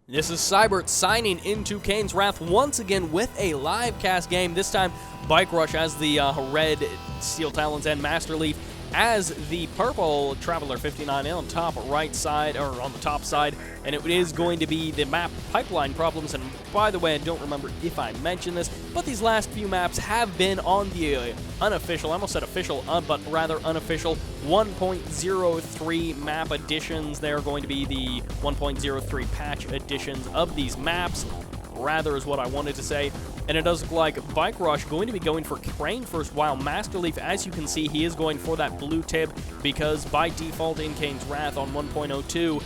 This is Sybert signing into Kane's Wrath once again with a live cast game. This time, bike-RUsh as the red Steel Talons and masterleaf as the purple Traveler 59 on top right side, or on the top side, and it is going to be the map pipeline problems. And by the way, I don't remember if I mentioned this, but these last few maps have been on the unofficial, I almost said official, but rather unofficial 1.03 map additions. They're going to be the 1.03 patch additions of these maps, rather is what I wanted to say. And it does look like bike-RUsh going to be going for Kane first, while masterleaf, as you can see, he is going for that blue tip, because by default in Kane's Wrath on 1.02,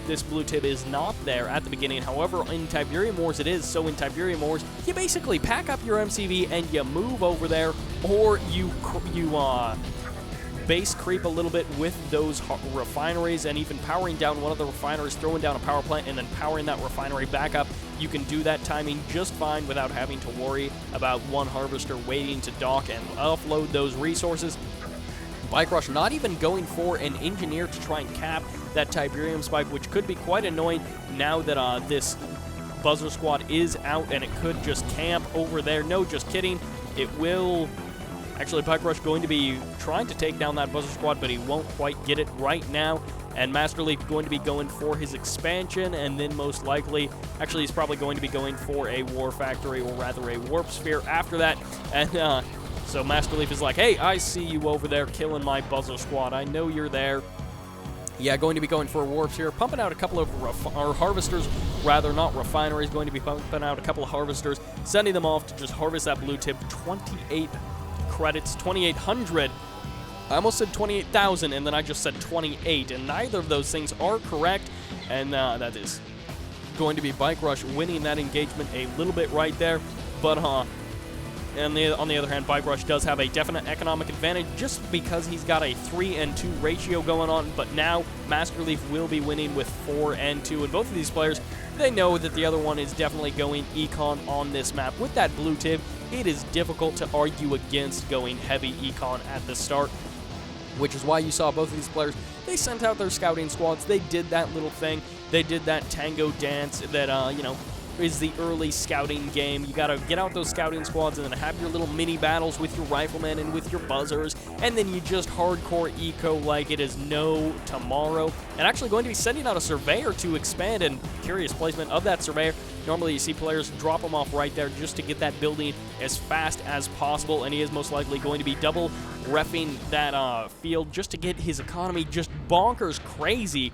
this blue tip is not there at the beginning. However, in Tiberium Wars it is. So in Tiberium Wars, you basically pack up your MCV and you move over there, or you base creep a little bit with those refineries, and even powering down one of the refineries, throwing down a power plant, and then powering that refinery back up. You can do that timing just fine without having to worry about one harvester waiting to dock and offload those resources. bike-RUsh not even going for an engineer to try and cap that Tiberium spike, which could be quite annoying now that this buzzer squad is out, and it could just camp over there. No, just kidding. It will... Actually, bike-RUsh going to be trying to take down that buzzer squad, but he won't quite get it right now. And masterleaf going to be going for his expansion, and then most likely, actually he's probably going to be going for a war factory, or rather a warp sphere after that. And so masterleaf is like, hey, I see you over there killing my buzzer squad. I know you're there. Yeah, going to be going for a warp sphere, pumping out a couple of harvesters, rather not refineries, going to be pumping out a couple of harvesters, sending them off to just harvest that blue tip. 28 credits, 2,800. I almost said 28,000, and then I just said 28, and neither of those things are correct, and that is going to be bike-RUsh winning that engagement a little bit right there. But and on the other hand, bike-RUsh does have a definite economic advantage just because he's got a 3-and-2 ratio going on, but now masterleaf will be winning with 4-and-2, and both of these players, they know that the other one is definitely going econ on this map. With that blue tip, it is difficult to argue against going heavy econ at the start, which is why you saw both of these players, they sent out their scouting squads, they did that little thing, they did that tango dance that, you know, is the early scouting game. You gotta get out those scouting squads and then have your little mini battles with your riflemen and with your buzzers, and then you just hardcore eco like it is no tomorrow. And actually going to be sending out a surveyor to expand, and curious placement of that surveyor. Normally you see players drop them off right there just to get that building as fast as possible, and he is most likely going to be double reffing that field just to get his economy just bonkers crazy.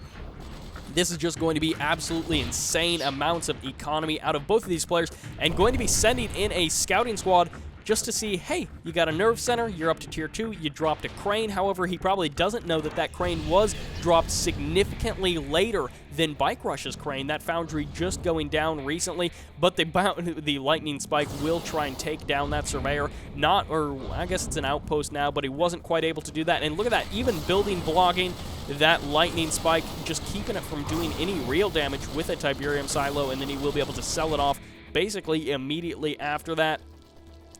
This is just going to be absolutely insane amounts of economy out of both of these players, and going to be sending in a scouting squad just to see, hey, you got a nerve center, you're up to tier 2, you dropped a crane. However, he probably doesn't know that that crane was dropped significantly later than bike-RUsh's crane. That foundry just going down recently, but the lightning spike will try and take down that surveyor. Or I guess it's an outpost now, but he wasn't quite able to do that. And look at that, even building blocking that lightning spike, just keeping it from doing any real damage with a Tiberium silo, and then he will be able to sell it off basically immediately after that.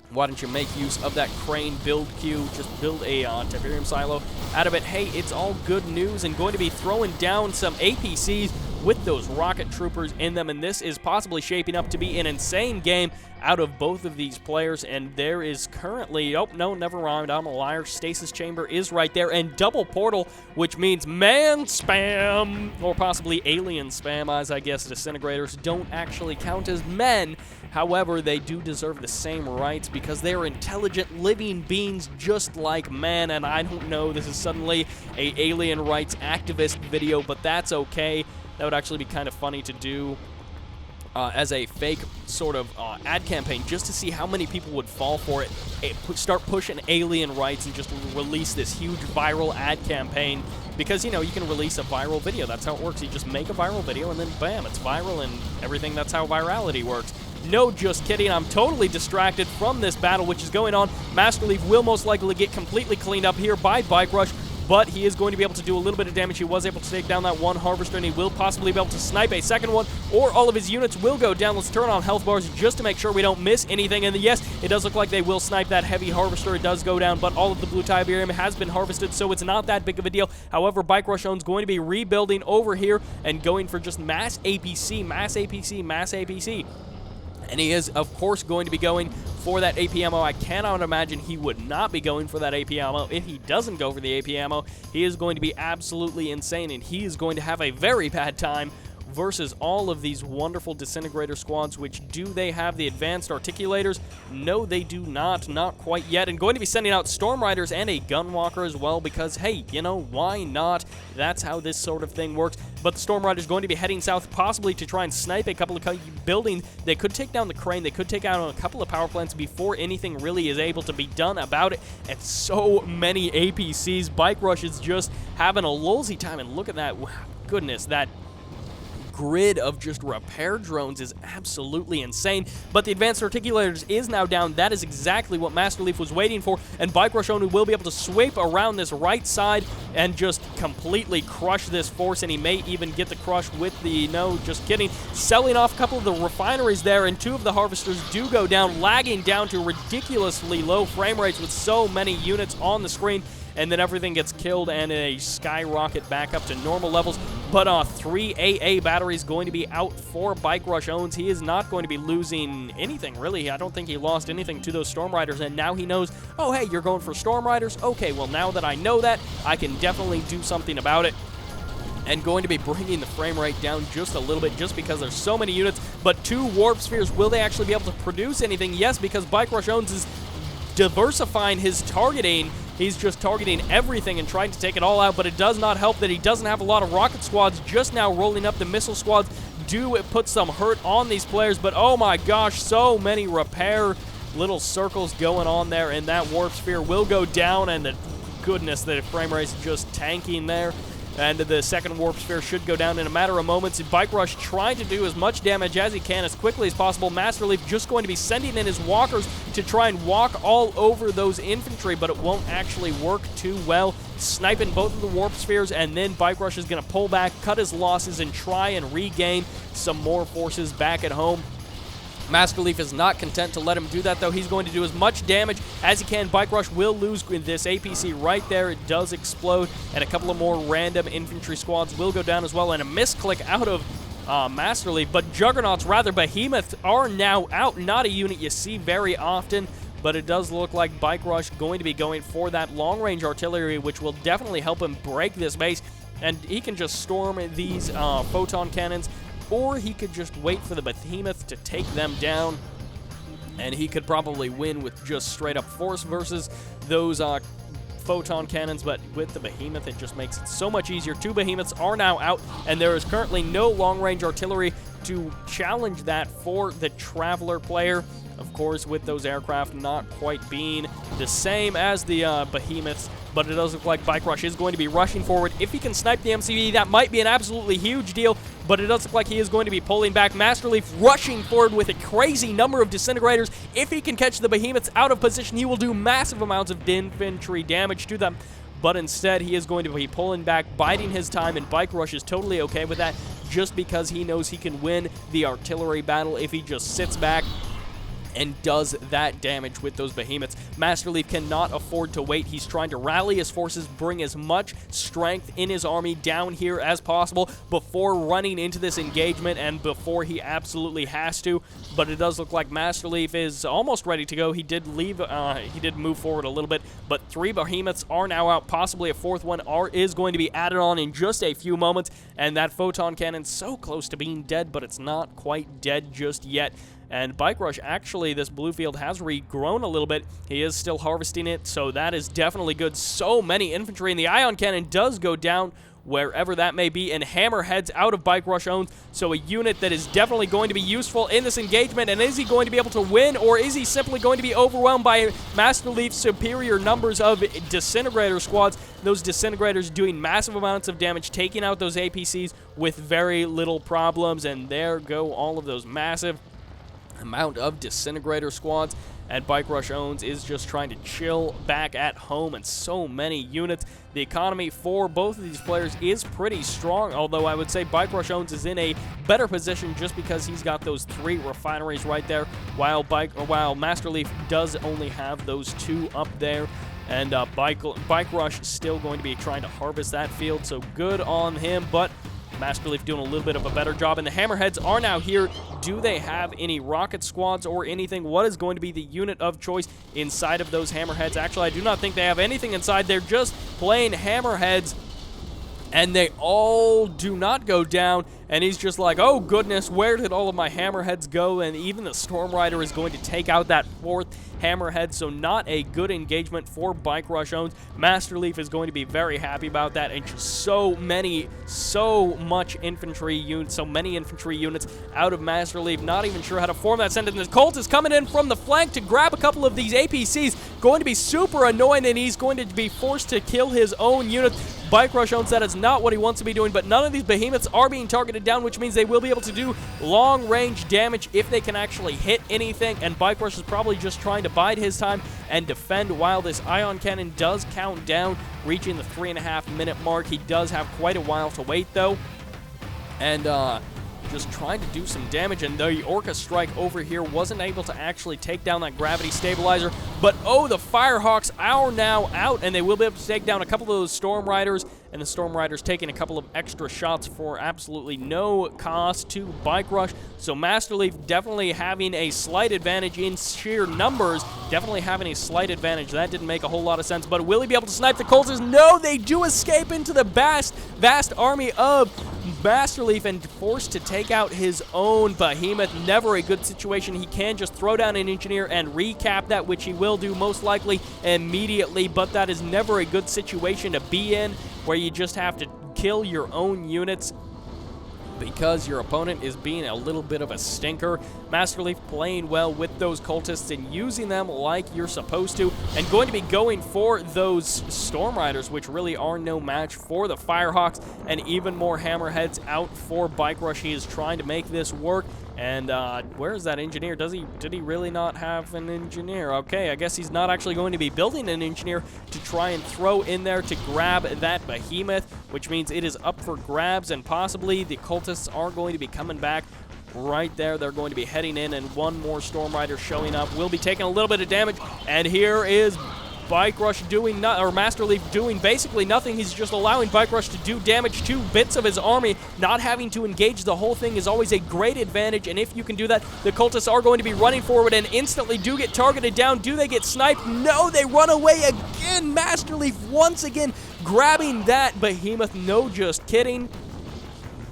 Why don't you make use of that crane build queue? Just build a Tiberium silo out of it. Hey, it's all good news, and going to be throwing down some APCs with those rocket troopers in them, and this is possibly shaping up to be an insane game out of both of these players. And there is currently, oh no, never mind, I'm a liar, stasis chamber is right there, and double portal, which means man spam, or possibly alien spam, as I guess disintegrators don't actually count as men. However, they do deserve the same rights because they are intelligent living beings just like man. And I don't know, this is suddenly a alien rights activist video, but that's okay. That would actually be kind of funny to do as a fake sort of ad campaign, just to see how many people would fall for it. Start pushing alien rights and just release this huge viral ad campaign, because, you know, you can release a viral video. That's how it works. You just make a viral video and then bam, it's viral and everything. That's how virality works. No, just kidding. I'm totally distracted from this battle which is going on. Masterleaf will most likely get completely cleaned up here by bike-RUsh. but he is going to be able to do a little bit of damage. He was able to take down that one harvester, and he will possibly be able to snipe a second one, or all of his units will go down. Let's turn on health bars just to make sure we don't miss anything. And yes, it does look like they will snipe that heavy harvester. It does go down, but all of the blue Tiberium has been harvested, so it's not that big of a deal. However, bike-RUsh+ownz going to be rebuilding over here and going for just mass APC, mass APC, mass APC. And he is, of course, going to be going for that AP ammo. I cannot imagine he would not be going for that AP ammo. If he doesn't go for the AP ammo, he is going to be absolutely insane, and he is going to have a very bad time versus all of these wonderful disintegrator squads. Which, do they have the advanced articulators? No, they do not quite yet. And going to be sending out Storm Riders and a Gunwalker as well, because, hey, you know, why not? That's how this sort of thing works. But the Storm Riders going to be heading south, possibly to try and snipe a couple of buildings. They could take down the crane. They could take out a couple of power plants before anything really is able to be done about it. And so many APCs. bike-RUsh is just having a lolsy time. And look at that. Wow, goodness, that grid of just repair drones is absolutely insane. But the advanced articulators is now down. That is exactly what masterleaf was waiting for, and bike-RUsh+ownz will be able to sweep around this right side and just completely crush this force, and he may even get the crush with the, no, just kidding, selling off a couple of the refineries there, and two of the harvesters do go down, lagging down to ridiculously low frame rates with so many units on the screen. And then everything gets killed and a skyrocket back up to normal levels. But 3 AA batteries going to be out for bike-RUsh+ownz. He is not going to be losing anything, really. I don't think he lost anything to those Storm Riders, and now he knows, oh, hey, you're going for Storm Riders? Okay, well, now that I know that, I can definitely do something about it. And going to be bringing the frame rate down just a little bit just because there's so many units. But 2 warp spheres, will they actually be able to produce anything? Yes, because bike-RUsh+ownz is diversifying his targeting. He's just targeting everything and trying to take it all out, but it does not help that he doesn't have a lot of rocket squads just now rolling up. The missile squads do put some hurt on these players, but oh my gosh, so many repair little circles going on there, and that warp sphere will go down, and the goodness, the frame rate's just tanking there. And the second warp sphere should go down in a matter of moments. bike-RUsh trying to do as much damage as he can as quickly as possible. masterleaf just going to be sending in his walkers to try and walk all over those infantry, but it won't actually work too well. Sniping both of the warp spheres, and then bike-RUsh is going to pull back, cut his losses, and try and regain some more forces back at home. masterleaf is not content to let him do that, though. He's going to do as much damage as he can. bike-RUsh will lose this APC right there. It does explode, and a couple of more random infantry squads will go down as well, and a misclick out of masterleaf. But juggernauts, rather, behemoths are now out. Not a unit you see very often, but it does look like bike-RUsh going to be going for that long-range artillery, which will definitely help him break this base, and he can just storm these photon cannons, or he could just wait for the behemoth to take them down, and he could probably win with just straight-up force versus those photon cannons. But with the behemoth, it just makes it so much easier. 2 behemoths are now out, and there is currently no long-range artillery to challenge that for the Traveler player. Of course, with those aircraft not quite being the same as the behemoths, but it does look like bike-RUsh is going to be rushing forward. If he can snipe the MCV, that might be an absolutely huge deal, but it does look like he is going to be pulling back. masterleaf rushing forward with a crazy number of disintegrators. If he can catch the behemoths out of position, he will do massive amounts of infantry damage to them. But instead, he is going to be pulling back, biding his time, and bike-RUsh is totally okay with that, just because he knows he can win the artillery battle if he just sits back and does that damage with those behemoths. masterleaf cannot afford to wait. He's trying to rally his forces, bring as much strength in his army down here as possible before running into this engagement and before he absolutely has to. But it does look like masterleaf is almost ready to go. He did leave, he did move forward a little bit, but 3 behemoths are now out. Possibly a 4th one is going to be added on in just a few moments, and that photon cannon's so close to being dead, but it's not quite dead just yet. And bike-RUsh, actually, this blue field has regrown a little bit. He is still harvesting it, so that is definitely good. So many infantry, and the ion cannon does go down wherever that may be, and hammer heads out of bike-RUsh+ownz. So a unit that is definitely going to be useful in this engagement. And is he going to be able to win, or is he simply going to be overwhelmed by masterleaf's superior numbers of disintegrator squads? Those disintegrators doing massive amounts of damage, taking out those APCs with very little problems. And there go all of those massive amount of disintegrator squads. and bike-RUsh+ownz is just trying to chill back at home, and so many units. The economy for both of these players is pretty strong, although I would say bike-RUsh+ownz is in a better position just because he's got those 3 refineries right there, while masterleaf does only have those 2 up there. And bike-RUsh still going to be trying to harvest that field, so good on him, but masterleaf doing a little bit of a better job, and the hammerheads are now here. Do they have any rocket squads or anything? What is going to be the unit of choice inside of those hammerheads? Actually, I do not think they have anything inside. They're just plain hammerheads, and they all do not go down, and he's just like, oh goodness, where did all of my hammerheads go? And even the Storm Rider is going to take out that 4th hammerhead, so not a good engagement for bike-RUsh+ownz. Masterleaf is going to be very happy about that, and just so many infantry units out of Masterleaf. Not even sure how to form that sentence. The Colt is coming in from the flank to grab a couple of these APCs. Going to be super annoying, and he's going to be forced to kill his own units. bike-RUsh+ownz, that is not what he wants to be doing, but none of these behemoths are being targeted down, which means they will be able to do long-range damage if they can actually hit anything, and bike-RUsh is probably just trying to bide his time and defend while this ion cannon does count down, reaching the 3.5-minute mark. He does have quite a while to wait, though, and just trying to do some damage, and the Orca Strike over here wasn't able to actually take down that gravity stabilizer, but oh, the Firehawks are now out, and they will be able to take down a couple of those Storm Riders, and the Storm Riders taking a couple of extra shots for absolutely no cost to bike-RUsh. So masterleaf definitely having a slight advantage in sheer numbers, definitely having a slight advantage. That didn't make a whole lot of sense, but will he be able to snipe the Colts? No, they do escape into the vast army of masterleaf and forced to take out his own behemoth. Never a good situation. He can just throw down an engineer and recap that, which he will do most likely immediately, but that is never a good situation to be in, where you just have to kill your own units because your opponent is being a little bit of a stinker. Masterleaf playing well with those cultists and using them like you're supposed to, and going to be going for those Storm Riders, which really are no match for the Firehawks, and even more hammerheads out for bike-RUsh. He is trying to make this work. And where is that engineer? Did he really not have an engineer? Okay, I guess he's not actually going to be building an engineer to try and throw in there to grab that behemoth, which means it is up for grabs, and possibly the cultists are going to be coming back right there. They're going to be heading in, and one more Storm Rider showing up. Will be taking a little bit of damage, and here is bike-RUsh doing masterleaf doing basically nothing. He's just allowing bike-RUsh to do damage to bits of his army. Not having to engage the whole thing is always a great advantage, and if you can do that, the cultists are going to be running forward and instantly do get targeted down. Do they get sniped? No, they run away again. Masterleaf once again grabbing that behemoth. No, just kidding.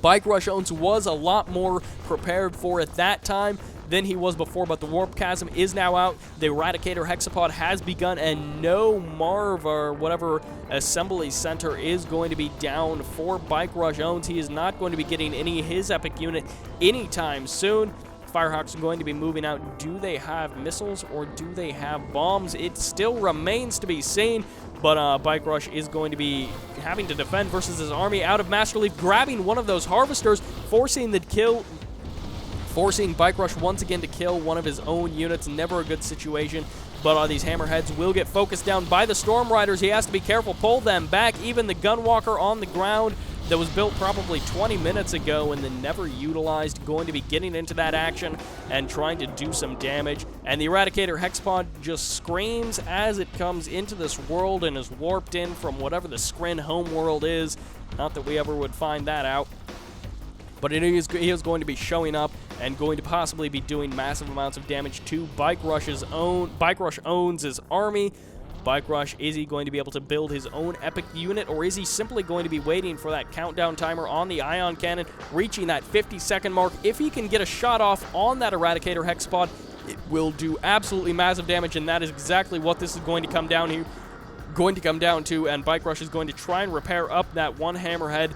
bike-RUsh+ownz was a lot more prepared for it that time than he was before, but the Warp Chasm is now out. The Eradicator Hexapod has begun, and no Marv or whatever assembly center is going to be down for bike-RUsh+ownz. He is not going to be getting any of his epic unit anytime soon. Firehawks are going to be moving out. Do they have missiles or do they have bombs? It still remains to be seen, but bike-RUsh is going to be having to defend versus his army out of Masterleaf, grabbing one of those harvesters, forcing bike-RUsh once again to kill one of his own units. Never a good situation, but these hammerheads will get focused down by the Storm Riders. He has to be careful, pull them back. Even the Gunwalker on the ground that was built probably 20 minutes ago and then never utilized, going to be getting into that action and trying to do some damage. And the Eradicator Hexapod just screams as it comes into this world and is warped in from whatever the Skrin homeworld is. Not that we ever would find that out. But he is going to be showing up and going to possibly be doing massive amounts of damage to bike-RUsh+ownz's army. bike-RUsh, is he going to be able to build his own epic unit, or is he simply going to be waiting for that countdown timer on the ion cannon, reaching that 50-second mark? If he can get a shot off on that Eradicator Hexapod, it will do absolutely massive damage, and that is exactly what this is going to come down to. And bike-RUsh is going to try and repair up that one hammerhead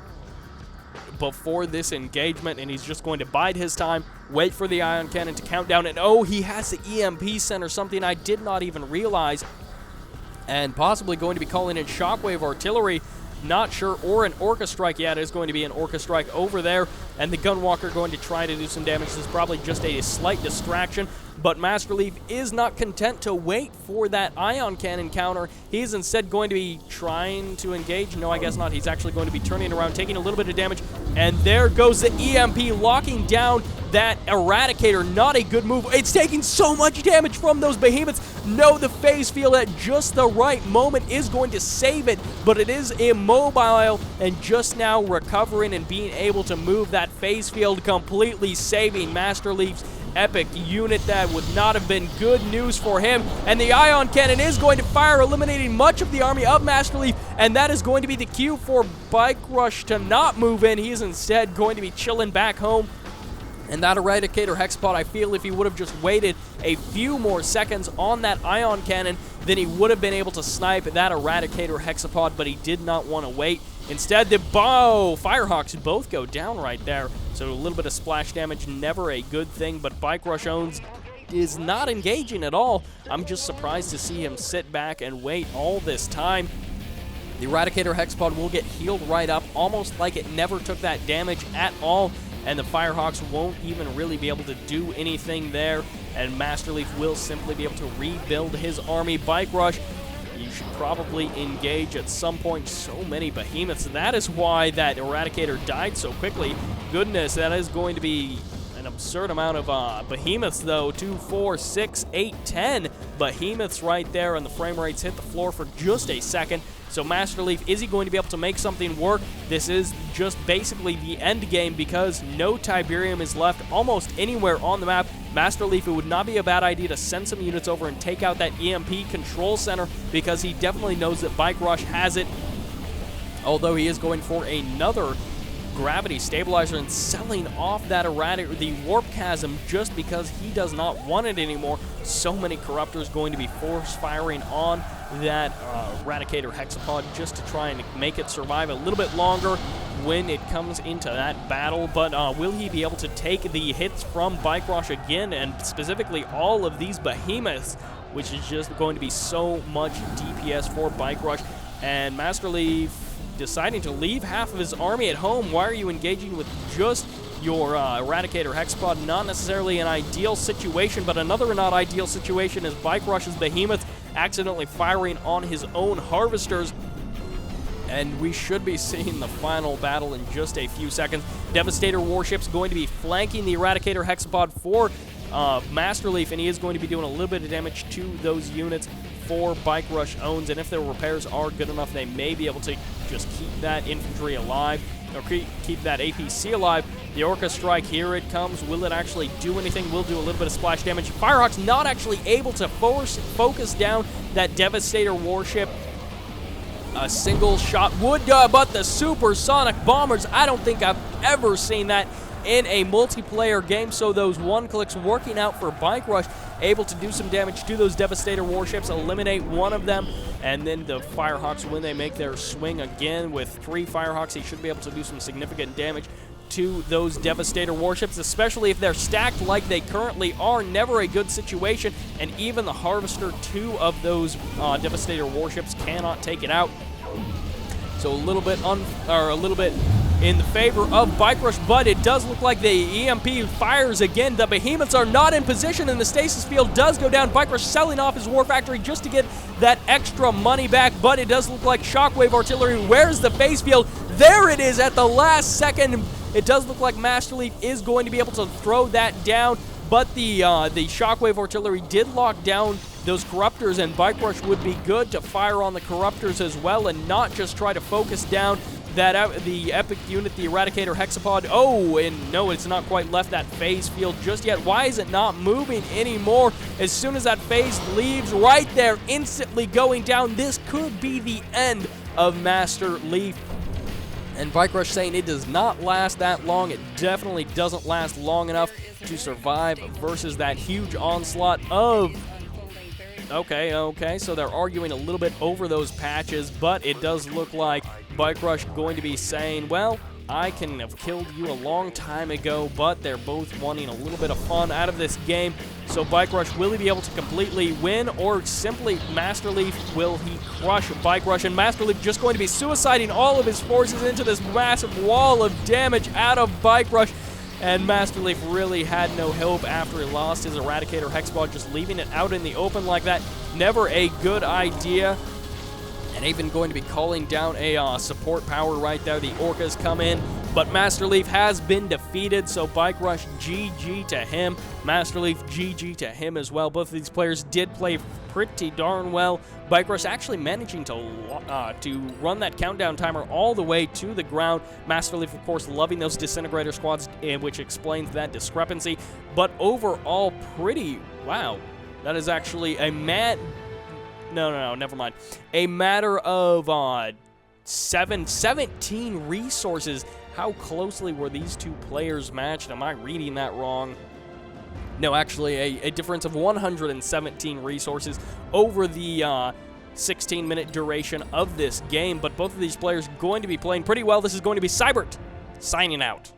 before this engagement, and he's just going to bide his time, wait for the ion cannon to count down, and oh, he has the EMP center, something I did not even realize, and possibly going to be calling in shockwave artillery, not sure, or an Orca Strike. Yeah, it is going to be an Orca Strike over there. and the Gunwalker going to try to do some damage. This is probably just a slight distraction, but Masterleaf is not content to wait for that Ion Cannon counter. He's instead going to be trying to engage. No, I guess not. He's actually going to be turning around, taking a little bit of damage, and there goes the EMP, locking down that Eradicator. Not a good move. It's taking so much damage from those behemoths. No, the phase field at just the right moment is going to save it, but it is immobile and just now recovering and being able to move that phase field, completely saving Masterleaf's epic unit. That would not have been good news for him, and the Ion Cannon is going to fire, eliminating much of the army of Masterleaf, and that is going to be the cue for bike-RUsh to not move in. He is instead going to be chilling back home. And that Eradicator Hexapod, I feel if he would have just waited a few more seconds on that Ion Cannon, then he would have been able to snipe that Eradicator Hexapod, but he did not want to wait. Instead, the Firehawks both go down right there. So a little bit of splash damage, never a good thing, but bike-RUsh+ownz is not engaging at all. I'm just surprised to see him sit back and wait all this time. The Eradicator Hexapod will get healed right up, almost like it never took that damage at all. And the Firehawks won't even really be able to do anything there, and Masterleaf will simply be able to rebuild his army. bike-RUsh, you should probably engage at some point. So many behemoths. That is why that Eradicator died so quickly. Goodness, that is going to be an absurd amount of behemoths, though. 2, 4, 6, 8, 10 behemoths right there, and the frame rates hit the floor for just a second. So Masterleaf, is he going to be able to make something work? This is just basically the end game because no Tiberium is left almost anywhere on the map. Masterleaf, it would not be a bad idea to send some units over and take out that EMP control center because he definitely knows that bike-RUsh has it. Although he is going for another gravity stabilizer and selling off that the warp chasm just because he does not want it anymore. So many corruptors going to be force firing on that Eradicator Hexapod just to try and make it survive a little bit longer when it comes into that battle. But will he be able to take the hits from bike-RUsh again, and specifically all of these behemoths, which is just going to be so much DPS for bike-RUsh. And Masterleaf deciding to leave half of his army at home. Why are you engaging with just your Eradicator Hexapod? Not necessarily an ideal situation, but another not ideal situation is bike-RUsh's behemoth accidentally firing on his own harvesters. And we should be seeing the final battle in just a few seconds. Devastator warships going to be flanking the Eradicator Hexapod for Masterleaf, and he is going to be doing a little bit of damage to those units for bike-RUsh+ownz, and if their repairs are good enough, they may be able to just keep that infantry alive, or keep that APC alive. The Orca Strike, here it comes. Will it actually do anything? Will do a little bit of splash damage. Firehawk's not actually able to focus down that Devastator warship. A single shot would, but the supersonic bombers, I don't think I've ever seen that in a multiplayer game. So those one-clicks working out for bike-RUsh, able to do some damage to those Devastator warships, eliminate one of them, and then the Firehawks, when they make their swing again with 3 Firehawks, he should be able to do some significant damage to those Devastator warships, especially if they're stacked like they currently are. Never a good situation, and even the Harvester, 2 of those Devastator warships cannot take it out. So a little bit in the favor of bike-RUsh, but it does look like the EMP fires again. The behemoths are not in position, and the stasis field does go down. bike-RUsh selling off his war factory just to get that extra money back, but it does look like shockwave artillery. Where's the phase field? There it is at the last second. It does look like Masterleaf is going to be able to throw that down, but the shockwave artillery did lock down those corruptors, and bike-RUsh would be good to fire on the corruptors as well and not just try to focus down the epic unit, the Eradicator Hexapod. Oh, and no, it's not quite left that phase field just yet. Why is it not moving anymore? As soon as that phase leaves, right there, instantly going down. This could be the end of Masterleaf. And bike-RUsh saying it does not last that long. It definitely doesn't last long enough to survive versus that huge onslaught of... Okay, so they're arguing a little bit over those patches, but it does look like bike-RUsh going to be saying, well, I can have killed you a long time ago, but they're both wanting a little bit of fun out of this game. So bike-RUsh, will he be able to completely win, or simply masterleaf, will he crush bike-RUsh? And masterleaf just going to be suiciding all of his forces into this massive wall of damage out of bike-RUsh. And masterleaf really had no hope after he lost his Eradicator Hexball, just leaving it out in the open like that. Never a good idea. And even going to be calling down a support power right there. The Orcas come in, but masterleaf has been defeated, so bike-RUsh, GG to him. masterleaf, GG to him as well. Both of these players did play pretty darn well. bike-RUsh actually managing to run that countdown timer all the way to the ground. masterleaf, of course, loving those disintegrator squads, which explains that discrepancy. But overall, pretty, wow. That is actually a No, never mind. A matter of 17 resources. How closely were these two players matched? Am I reading that wrong? No, actually, a difference of 117 resources over the 16-minute duration of this game. But both of these players going to be playing pretty well. This is going to be Sybert signing out.